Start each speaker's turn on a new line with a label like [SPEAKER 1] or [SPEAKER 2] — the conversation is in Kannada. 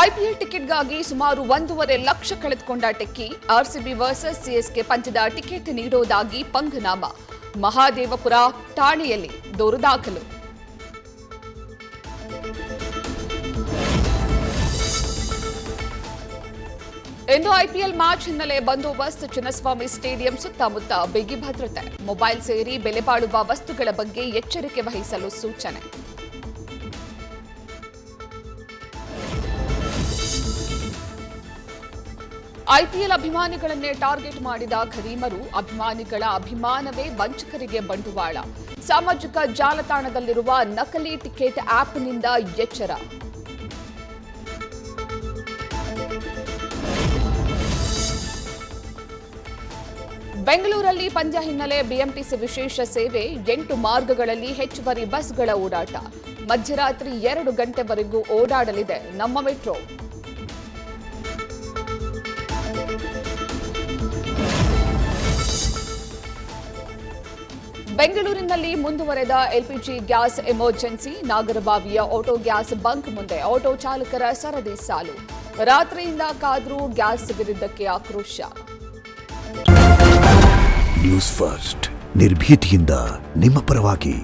[SPEAKER 1] ಐಪಿಎಲ್ ಟಿಕೆಟ್ಗಾಗಿ ಸುಮಾರು 1.5 ಲಕ್ಷ ಕಳೆದುಕೊಂಡ ಟೆಕ್ಕಿ ಆರ್ಸಿಬಿ ವರ್ಸಸ್ ಸಿಎಸ್ಕೆ ಪಂದ್ಯದ ಟಿಕೆಟ್ ನೀಡುವುದಾಗಿ ಪಂಗನಾಮ. ಮಹಾದೇವಪುರ ಠಾಣೆಯಲ್ಲಿ ದೂರು ದಾಖಲು. ಇಂದು ಐಪಿಎಲ್ ಮ್ಯಾಚ್ ಹಿನ್ನೆಲೆ ಬಂದೋಬಸ್ತ್. ಚಿನ್ನಸ್ವಾಮಿ ಸ್ಟೇಡಿಯಂ ಸುತ್ತಮುತ್ತ ಬಿಗಿ ಭದ್ರತೆ. ಮೊಬೈಲ್ ಸೇರಿ ಬೆಲೆ ಬಾಳುವ ವಸ್ತುಗಳ ಬಗ್ಗೆ ಎಚ್ಚರಿಕೆ ವಹಿಸಲು ಸೂಚನೆ. ಐಪಿಎಲ್ ಅಭಿಮಾನಿಗಳನ್ನೇ ಟಾರ್ಗೆಟ್ ಮಾಡಿದ ಖದೀಮರು. ಅಭಿಮಾನಿಗಳ ಅಭಿಮಾನವೇ ವಂಚಕರಿಗೆ ಬಂಡವಾಳ. ಸಾಮಾಜಿಕ ಜಾಲತಾಣದಲ್ಲಿರುವ ನಕಲಿ ಟಿಕೆಟ್ ಆಪ್ನಿಂದ ಎಚ್ಚರ. ಬೆಂಗಳೂರಲ್ಲಿ ಪಂದ್ಯ ಹಿನ್ನೆಲೆ ಬಿಎಂಟಿಸಿ ವಿಶೇಷ ಸೇವೆ. 8 ಮಾರ್ಗಗಳಲ್ಲಿ ಹೆಚ್ಚುವರಿ ಬಸ್ಗಳ ಓಡಾಟ. ಮಧ್ಯರಾತ್ರಿ 2 ಗಂಟೆವರೆಗೂ ಓಡಾಡಲಿದೆ ನಮ್ಮ ಮೆಟ್ರೋ. ಬೆಂಗಳೂರಿನಲ್ಲಿ ಮುಂದುವರೆದ ಎಲ್ಪಿಜಿ ಗ್ಯಾಸ್ ಎಮರ್ಜೆನ್ಸಿ. ನಾಗರಬಾವಿಯ ಆಟೋ ಗ್ಯಾಸ್ ಬಂಕ್ ಮುಂದೆ ಆಟೋ ಚಾಲಕರ ಸರದಿ ಸಾಲು. ರಾತ್ರಿಯಿಂದ ಕಾದ್ರೂ ಗ್ಯಾಸ್ ಸಿಗದಿದ್ದಕ್ಕೆ ಆಕ್ರೋಶ.
[SPEAKER 2] ನ್ಯೂಸ್ ಫಸ್ಟ್, ನಿರ್ಭೀತಿಯಿಂದ ನಿಮ್ಮ ಪರವಾಗಿ.